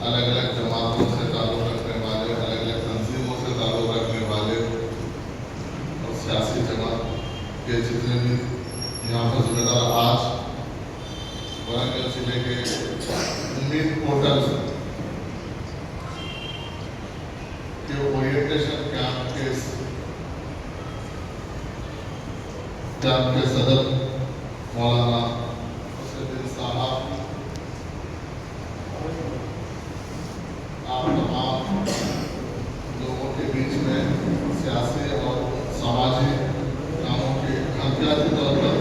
अलग अलग जमातों से ताल्लुक़ रखने वाले, अलग अलग तंजीमों से ताल्लुक़ रखने वाले और सियासी जमात के जितने भी यहाँ पर जिम्मेदार आज वारंगल जिले के उम्मीद पोर्टल के ओरिएंटेशन कैंप के सदर मौलाना हुसैन साहब, आप तमाम लोगों के बीच में सियासी और सामाजिक कामों के हथियार के तौर पर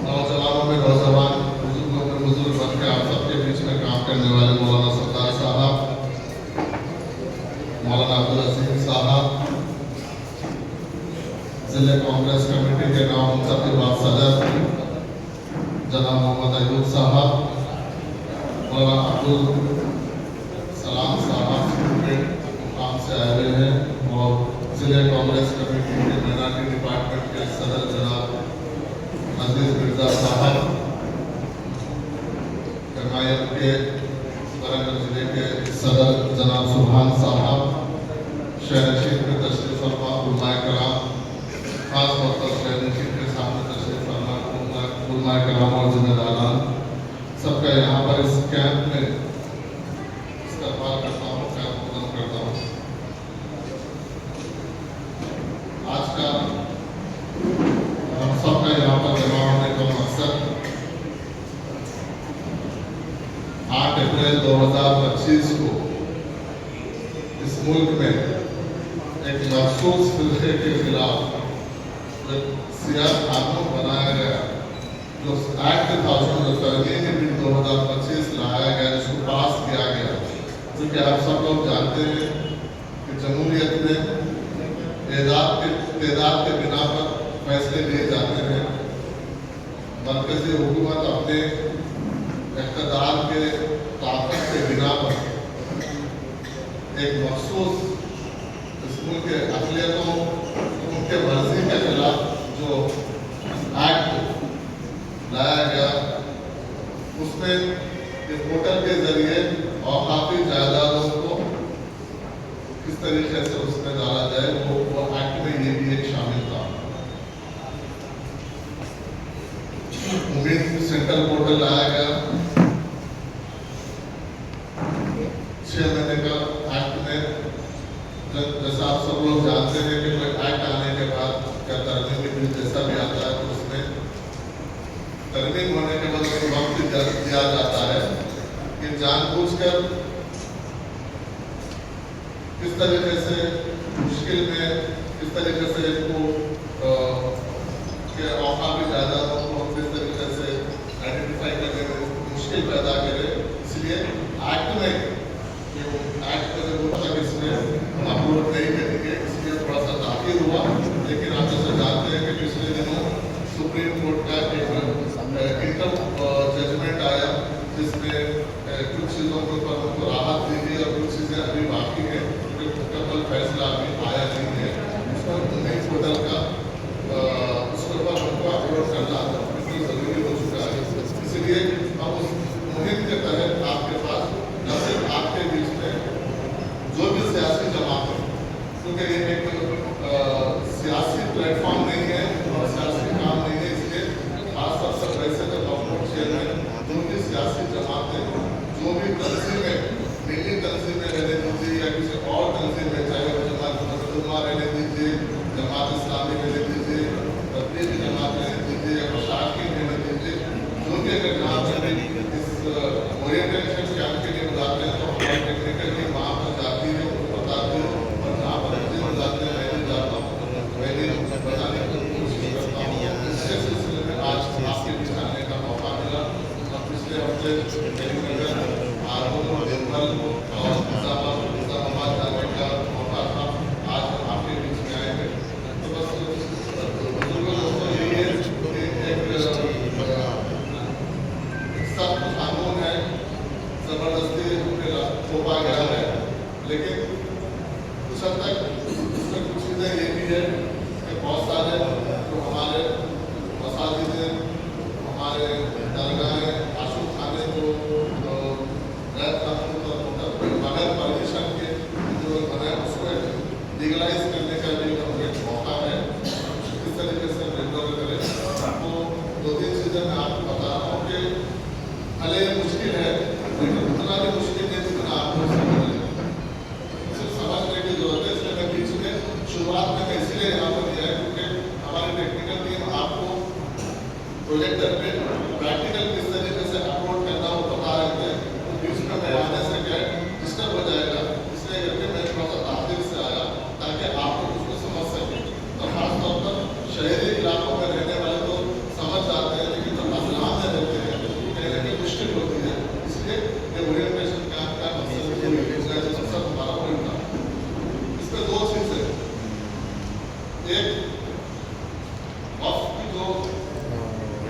नौजवानों में नौजवान, बुजुर्गों में बुजुर्ग बन के आप सबके बीच में काम करने वाले मौलाना सरदार साहब, मौलाना अब्दुल अजीम साहब, जिले कांग्रेस कमेटी के नामजद सदर जनाब मोहम्मद अयूब साहब, मौलाना अब्दुल सलाम साहब मुकाम से आए हुए हैं और जिले कांग्रेस कमेटी के माइनॉरिटी डिपार्टमेंट के सदर जनाब अजीज मिर्जा साहब, करनायल के वारंगल जिले के सदर जनाब सुभान साहब, शहर में तशरीफ फरमा उलमाए कराम, खास तौर पर शहर के सामने तशरीफ फरमा उलमाए कराम और जिम्मेदारान सबका यहाँ पर इस कैंप में इस्तकबाल करता हूँ, कैंप पूर्ण करता हूँ। आज का हम सबका यहाँ पर जमा होने का मकसद 8 अप्रैल 2025 को इस मुल्क में एक मखसूस फिरके के खिलाफ सियासी कानून बनाया गया, जो एक्ट था उसमें जो तरमीम बिल 2025 लाया गया, जिसको पास किया गया, क्योंकि आप सब लोग जानते हैं कि जमहूरियत में तादाद के बिना पर फैसले लिए जाते हैं। मरकजी हुकूमत अपने इक़्तिदार के ताकत के बिना पर एक मखसूस इस मुल्क के अक़लियतों उनके मर्जी के खिलाफ जो एक्ट लाया गया, उसमें इस पोर्टल के जरिए औकाफी जायदादों को किस तरीके से उसमें डाला जाए, वो एक्ट में ये भी एक शामिल था। उम्मीद सेंट्रल पोर्टल लाया गया, 6 महीने का एक्ट में, जैसा आप सब लोग जानते हैं कि कोई एक्ट आने के बाद क्या तरमीमी बिल जैसा भी आता है तो उसमें तरमीम होने के बाद एक वक्त दिया जाता है कि जानबूझकर किस तरीके से मुश्किल में, किस तरीके से इसको के औकाफी जायदादों को हम किस तरीके से आइडेंटिफाई करने में मुश्किल पैदा करें। इसलिए एक्ट में एक्ट का जरूरत था, इसमें अपलोड नहीं करेंगे, इसलिए थोड़ा सा ताख़ीर हुआ। लेकिन आप जैसे जानते हैं कि पिछले दिनों सुप्रीम कोर्ट का एक इंटर जजमेंट आया, जिसमें कुछ चीज़ों के ऊपर उनको राहत दी गई और कुछ चीज़ें अभी बाकी है, क्योंकि मुकम्मल फैसला अभी आया नहीं है। उसमें नई पोर्टल का उसके ऊपर उनको अपलोड करना बिल्कुल ज़रूरी हो चुका है। इसलिए अब उस मुहिम के तहत आपके पास न सिर्फ आपके बीच में जो भी सियासी जमात है, क्योंकि ये एक सियासी प्लेटफॉर्म नहीं है और सियासी काम नहीं है, इसलिए खासतौर से वैसे तो गवर्नमेंट चेयरमैन जो भी सियासी जमातें, जो भी तंजीमें, मिली तंजीमें रहने दीजिए या किसी और तंजीम में, चाहे वो जमात मुसलमान रहने दीजिए, जमात इस्लामी रहने दीजिए, तबलीगी जमात रहने दीजिए, शाकिन रहने दीजिए, जो भी अगर जहाँ पर इस ओरिएंटेशन कैंप के लिए बुलाते हैं तो हमारी टेक्निकल टीम वहाँ पर जाती है, उनको बताती है, और जहाँ पर मुझे बुलाते हैं मैं भी जाता हूँ, मैंने बताने की कोशिश करता हूँ। इस सिलसिले में आज आपके बीच आने का मौका मिला और पिछले हफ्ते और इस्लामाबाद जाने का मौका था। आज हम आपके बीच में आए हैं, तो बस बुजुर्गों दोस्तों यही है कि एक सख्त कानून है, ज़बरदस्ती थोपा गया है, लेकिन कुछ हद तक उसमें कुछ चीज़ें ये भी है कि बहुत सारे जो हमारे मसाजिद, हमारे दरगाहें, आशुक खाने को गैर कानूनी तौर पर लीगलाइज करने का भी हमें मौका है। किस तरीके से रेगुलर करें, तो 2-3 चीजें मैं आपको बता रहा हूँ कि भले मुश्किल है लेकिन उतना भी मुश्किल नहीं जितना आपको समझने की जरूरत है। इसलिए मैं बीच में शुरुआत में इसलिए यहाँ पर दिया है क्योंकि हमारी टेक्निकल टीम आपको प्रोजेक्टर पे प्रैक्टिकल किस तरीके से अपलोड करना वो बता रहे थे। तो बीच में मैं आने से क्या डिस्टर्ब हो जाएगा, इसलिए करके मैं थोड़ा सा ताकत से आया ताकि आप लोग उसको समझ सकें। तो खासतौर पर शहरी इलाकों में रहने वाले तो समझ जाते हैं, लेकिन जो असलाम में रहते हैं कहीं ना कहीं मुश्किल होती है। इसलिए ये ओरिएंटेशन कैंप का मकसद हमारा वही था। इसमें 2 चीजें, एक वक्फ की जो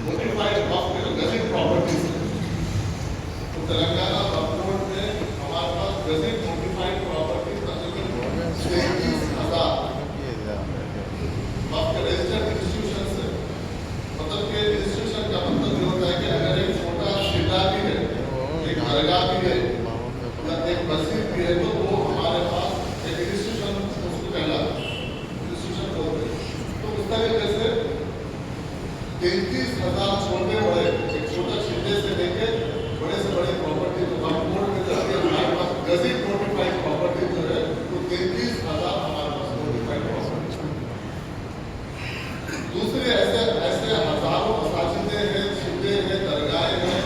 नोटिफाइड वक्फ के जो गज़ेट प्रॉपर्टीज है, तो तेलंगाना वक्फ बोर्ड में हमारे पास गज़ेट नोटिफाइड प्रॉपर्टीज तकरीबन 33,000 वक्फ के रजिस्टर्ड इंस्टीट्यूशन है। मतलब कि इंस्टीट्यूशन का मतलब ये होता है कि अगर एक छोटा शिला भी है, एक दरगाह भी है या एक मस्जिद भी है, तो वो हमारे पास एक इंस्टीट्यूशन उसको कहलाता है, इंस्टीट्यूशन बोलते हैं। तो उस तरीके से 33,000 छोटे बड़े, एक छोटा शिले से लेके बड़े से बड़े प्रॉपर्टी जो वक्फ बोर्ड में जाती है, हमारे पास गज़ेट नोटिफाइड प्रॉपर्टी जो है तो 33,000 हमारे पास नोटिफाइड प्रॉपर्टी। दूसरे ऐसे हजारों मसाजिदें हैं, शिले हैं, दरगाहें हैं,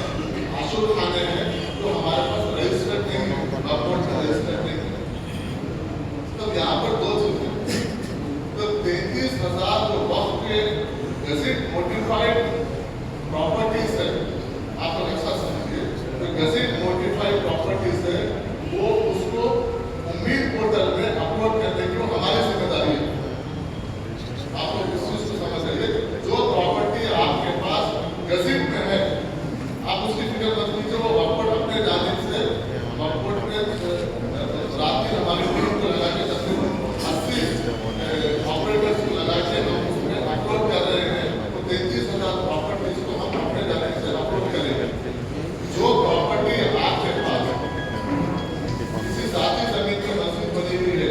आशुर खाने हैं जो हमारे पास रजिस्टर्ड नहीं है, वक्फ बोर्ड में रजिस्टर्ड नहीं है। तो यहाँ पर 2 चीजें, तो 33,000 जो वक्फ के गज़ेट नोटिफाइड प्रॉपर्टीज है, आप लोग अच्छा समझिए, तो गज़ेट नोटिफाइड प्रॉपर्टीज है वो उसको उम्मीद पोर्टल में अपलोड करने की वो हमारी जिम्मेदारी है। आप लोग इस चीज को समझ लीजिए, जो प्रॉपर्टी आपके पास गज़ेट में है आप उसकी फिक्र मत कीजिए, वो वक्फ बोर्ड अपने जानिब से वक्फ बोर्ड में रात दिन हमारी टीम को लगा के तकरीबन 80 ऑपरेटर्स को लगा के हम उसमें अपलोड कर रहे हैं। तो 33,000 प्रॉपर्टीज को हम अपने जानिब से अपलोड करेंगे। जो प्रॉपर्टी आपके पास किसी साथी जमीन में मस्जिद बनी हुई है,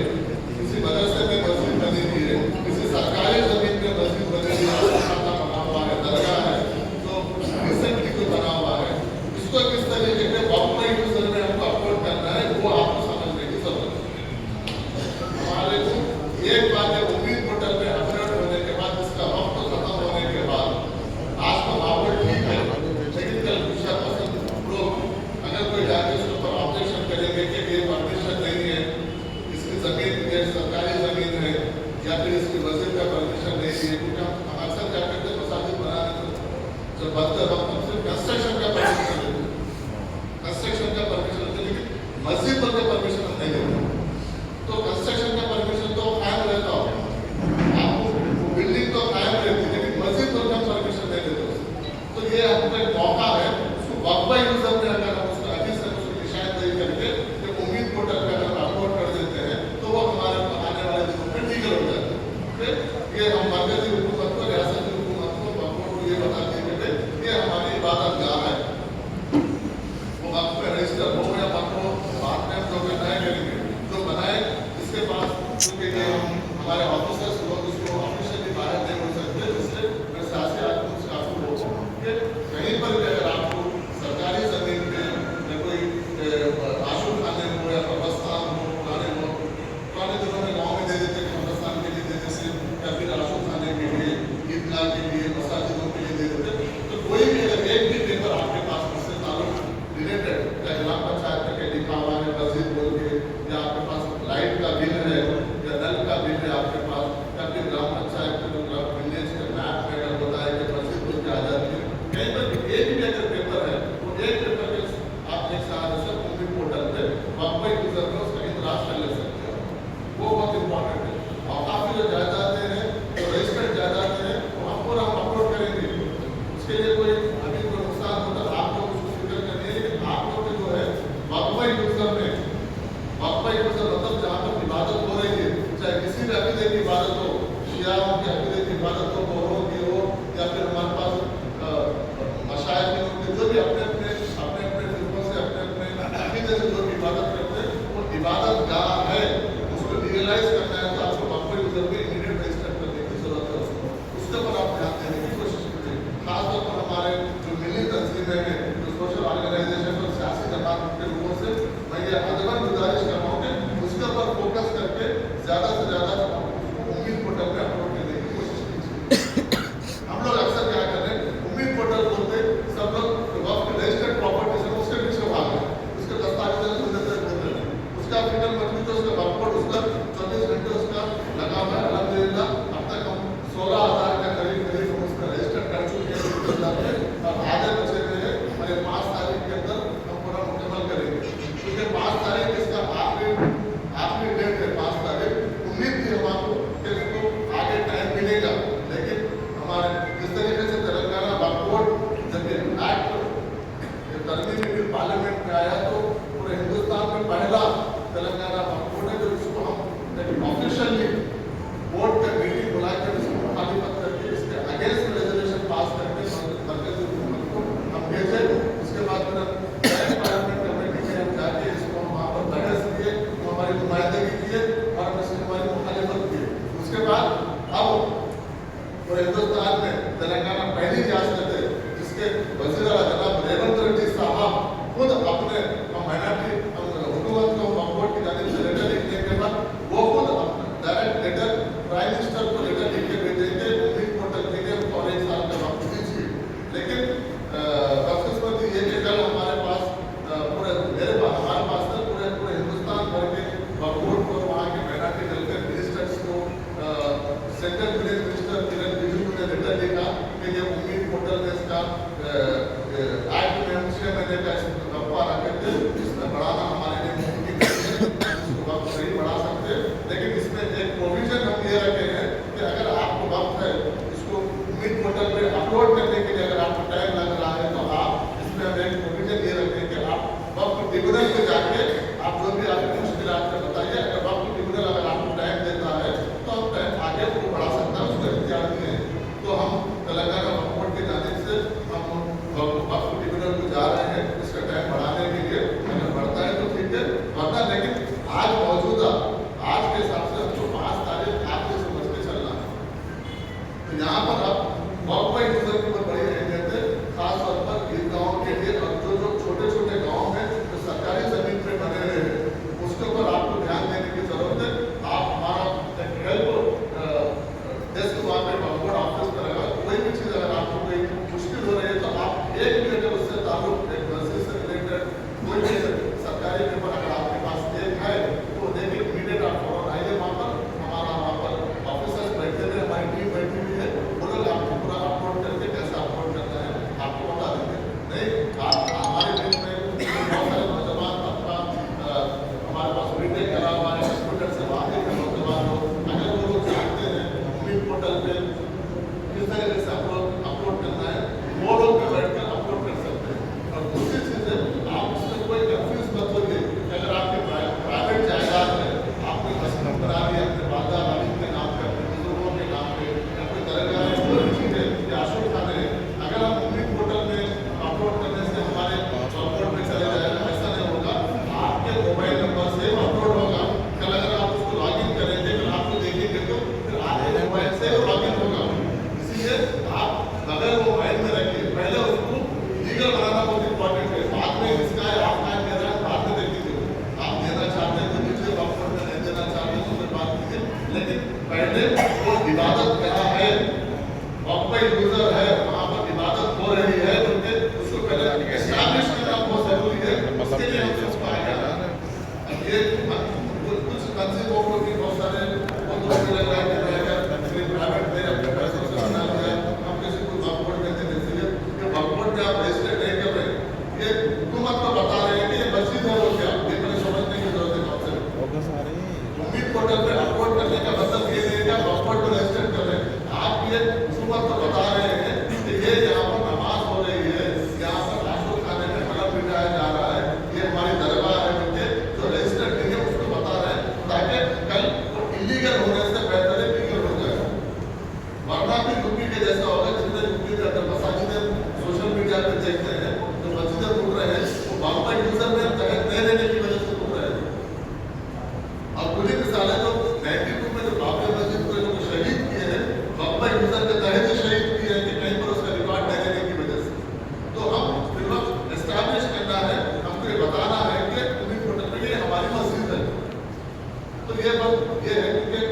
किसी मदरसे में मस्जिद बनी हुई है, किसी सरकारी जमीन में मस्जिद बनी हुई है, खाता बना हुआ है, दरगाह है, तो रिसेंटली कोई बना हुआ है, इसको किस तरीके से वक्फ यूजर में हमको अपलोड करना है वो आपको समझने की जरूरत है। हमारे को एक बार जब उम्मीद पोर्टल पे अपलोड होने के बाद इसका वक्त खत्म होने के बाद आज तो माहौल ठीक है, लेकिन कल दूसरा पसंद लोग अगर कोई जाके उसके ऊपर ऑब्जेक्शन करेंगे कि ये परमिशन नहीं है, इसकी जमीन ये सरकारी जमीन है या फिर इसकी मस्जिद का परमिशन नहीं है, क्योंकि हम अक्सर क्या करते हैं मसाजिद बनाने से जब बनते वक्त हम सिर्फ कंस्ट्रक्शन का परमिशन देते हैं, कंस्ट्रक्शन का परमिशन देते, लेकिन मस्जिद बनने परमिशन हम नहीं देते। तो कंस्ट्रक्शन का परमिशन तो कायम रहता हो, आपको बिल्डिंग तो कायम रहती है, लेकिन मस्जिद बनने का परमिशन नहीं देते। तो ये आपको एक मौका है, उसको वक्फ यूजर में अगर हम उसको अभी से उसको निशानदेही करके जब उम्मीद पोर्टल पे अगर अपलोड कर देते हैं तो वो हमारे आने वाले दिनों में लीगल हो जाता है। ये हम मरकजी हुकूमत को, रियासती हुकूमत को, वक्फ बोर्ड को ये बता देंगे कि ये हमारी इबादत गाह है, वो वक्फ में रजिस्टर हो या वक्फ हो, बाद में हम जो बनाए करेंगे, जो बनाए इसके पास क्योंकि ये हमारे ऑफिसर्स लोग उसको ऑफिशियली बाहर नहीं बोल सकते, इसलिए मैं सियासी आदमी काफी लोग कहीं पर भी अगर आपको सरकारी जमीन पे या कोई आशुर खाने हो या कब्रस्तान हो, पुराने दिनों में गाँव में दे देते कब्रस्तान के लिए देते थे या फिर आशुर खाने के लिए, ईदगाह के लिए, मसाजिदों के लिए दे देते। तो कोई भी अगर एक भी पेपर आपके पास उससे ताल्लुक रिलेटेड या ग्राम पंचायत में लिखा हुआ है मस्जिद बोल के, या आपके पास लाइट का बिल है या नल का बिल है आपके पास, या फिर ग्राम पंचायत के जो विलेज के मैप में अगर बताया कि मस्जिद बोल के आ जाती है, कहीं पर एक भी अगर पेपर है वो एक पेपर के आप एक साथ उम्मीद पोर्टल पे वक्फ यूजर में उसका इंतराज कर ले सकते हो, वो बहुत इंपॉर्टेंट है। और काफी जो जायदादें हैं, जो रजिस्टर्ड जायदादें हैं, वो हम पूरा अपलोड करेंगे। उसके लिए कोई अभी कोई नुकसान होता है आप लोग उसको फिक्र करनी है, लेकिन आप लोग जो है वक्फ यूजर में, वक्फ यूजर मतलब जहाँ पर इबादत हो रही है, चाहे किसी भी अकीदे की इबादत हो, शियाओं के अकीदे की इबादत हो, बौरों की हो, या फिर हमारे पास मशाइख के लोग जो भी अपने अपने फिरकों से अपने अकीदे से जो भी इबादत करते हैं वो इबादत गाह है, उसको लीगलाइज करना है तो किसान के लोगों से मैं ये आजीवन गुजारिश कर रहा हूँ कि उसके ऊपर फोकस करके ज़्यादा से ज़्यादा उम्मीद पोर्टल पे अपलोड करने की कोशिश कीजिए। हम लोग अक्सर क्या कर रहे हैं, उम्मीद पोर्टल बोलते सब लोग वक्त रजिस्टर्ड प्रॉपर्टी से उसके पीछे भाग रहे हैं, उसके दस्तावेज बोल रहे हैं, उसका फिटर मजबूत है, उसका वर्कआउट उसका 24 घंटे उसका लगा हुआ है। अल्हम्दुलिल्लाह अब तक हम 16,000 का करीब हम उसका रजिस्टर कर चुके हैं और आधे बचे हुए हैं और 5 तारीख के अंदर हम पूरा मुकम्मल करेंगे, क्योंकि 5 तारीख इसका आखिरी डेट है। 5 तारीख उम्मीद थी हमको कि इसको आगे टाइम मिलेगा, लेकिन हमारे जिस तरीके से तेलंगाना वर्कआउट जब एक्ट तरमीमी बिल पार्लियामेंट में आया तो पूरे हिंदुस्तान में पहला तेलंगाना वर्कआउट है जो इसको हम ऑफिशियली बोर्ड का मीटिंग बुलाकर इसको मुखालिफत करके इसके अगेंस्ट रेजोल्यूशन पास करके मरकजी हुकूमत को हम भेजे। उसके बाद फिर पार्लियामेंट कमेटी में हम जाके इसको हम वहाँ पर बहस किए, हमारी नुमाइंदगी किए और हम इसकी हमारी मुखालिफत किए। उसके बाद अब पूरे हिंदुस्तान में तेलंगाना पहली रियासत है जिसके वज़ीर आला जनाब रेवंत रेड्डी साहब खुद अपने माइनॉरिटी हुकूमत को वर्कआउट की जानिब से लेटर लिखने के बाद वो खुद डायरेक्ट लेटर प्राइम मिनिस्टर को लेटर लिख के भेजेंगे, उम्मीद पोर्टल के लिए और 1 साल का वक्त दीजिए। लेकिन बदकिस्मती ये कि कल हमारे पास हमारे पास से पूरे हिंदुस्तान भर के वर्कआउट को वहाँ के माइनॉरिटी वेलफेयर मिनिस्टर्स को सेंट्रल विलेज मिनिस्टर किरण रिजिजू ने लेटर लिखा कि ये उम्मीद पोर्टल में इसका एक्ट में 6 महीने का वक्फा रखे थे, इसमें बढ़ाना हमारे लिए मुमकिन नहीं है, इसको वक्त सही बढ़ा सकते हैं। लेकिन इसमें एक प्रोविजन हम ये रखे हैं कि अगर आपको वक्त है इसको उम्मीद पोर्टल पे अपलोड करने के लिए अगर आपको टाइम लग रहा है तो आप इसमें हम एक प्रोविजन ये रखें कि आप वक्त ट्रिब्यूनल में जाके आप जो भी आपकी मुश्किल आपको बताइए, अगर वक्त ट्रिब्यूनल अगर आपको टाइम देता है तो हम टाइम आगे उसको बढ़ा सकते हैं, उसका इख्तियार दिए हैं। तो हम तेलंगाना वर्कआउट की जानिब से हम वक्त ट्रिब्यूनल को जा रहे हैं इसका टाइम बढ़ाने के लिए, अगर बढ़ता है तो ठीक है, वरना लेकिन आज मौजूदा आज के हिसाब से हमको 5 तारीख आपके समझ के चलना है। तो यहाँ पर अब वक्फ यूजर की बहुत बड़ी अहमियत है, खासतौर पर इन गाँव के लिए और जो छोटे गाँव हैं जो सरकारी जमीन पे बने हुए हैं उसके ऊपर आपको ध्यान देने की जरूरत है। आप हमारा हेल्प डेस्क वहाँ पे वर्कआउट ऑफिस पर रहेगा, कोई भी चीज़ अगर आपको कोई मुश्किल हो रही है तो आप 1 मिनट उससे ताल्लुक एक मस्जिद से रिलेटेड कोई भी सरकारी पेपर अगर आपके पास एक है तो देखिए इमीडिएट आप फौरन आइए वहाँ पर, हमारा वहाँ पर ऑफिसर्स बैठे हुए, हमारी टीम बैठी हुई है, वो लोग आपको पूरा अपलोड करके कैसे अपलोड करना है आपको बता देंगे। नहीं आप हमारे देश में बहुत सारे नौजवान अपना हमारे पास बीटेक करा हुआ है, कंप्यूटर से वाकिफ है नौजवान लोग, अगर वो लोग जानते हैं उम्मीद पोर्टल पे किस तरीके से अपलोड करना है वो लोग भी बैठकर अपलोड कर सकते हैं। और दूसरी चीज़ है आप उसमें कोई कंफ्यूज मत होइए कि अगर आपके प्राइवेट जायदाद है, आपने मस्जिद बना ली अपने वादा वालिद के नाम पे, अपने बुजुर्गों के नाम पे, या कोई तरह की कोई भी चीज़ है या आशुर खाने है, अगर हम उम्मीद पोर्टल में अपलोड करने से हमारे वर्कआउट में चले जाएगा, ऐसा नहीं होगा। आपके मोबाइल नंबर से अपलोड होगा, कल अगर आप उसको लॉग इन करेंगे फिर आपको देखेंगे तो फिर आपके मोबाइल से लॉग इन होगा। इसलिए आप अगर वो माइंड में रखिए, पहले उसको लीगल बनाना बहुत इंपॉर्टेंट है, बाद में इसका है आपका है मेरा है बाद में देखिए, आप देना चाहते हैं तो दीजिए, वर्कआउट में नहीं देना चाहते हैं तो फिर बात कीजिए, लेकिन पहले वो इबादत क्या है, वक्फ यूजर है वहाँ पर इबादत हो रही है क्योंकि उसको पहले एस्टैब्लिश करना बहुत जरूरी है, उसके लिए हम उसको आगे अब ये कुछ तंजीमों को भी बहुत सारे लग रहा है कि प्राइवेट में अपने पैसों से बना लिया, हम किसी को वर्कआउट कहते हैं, इसलिए ये वर्कआउट में आप रजिस्टर नहीं कर रहे, ये हुकूमत को बता रहे हैं कि ये मस्जिद है वो क्या, ये मैंने समझने की जरूरत है आपसे। उम्मीद पोर्टल पे अपलोड करने का मतलब ये नहीं है वर्कआउट में रजिस्टर कर रहे हैं, आप ये हुकूमत को बता रहे हैं कि ये यहाँ पर नमाज हो रही है, यहाँ पर आशुर खाने में हलफ बिठाया जा रहा है, ये हमारी दरगाह है, जो रजिस्टर्ड नहीं है उसको बता रहे हैं, ताकि कल इलीगल होने से बेहतर है ये है क्योंकि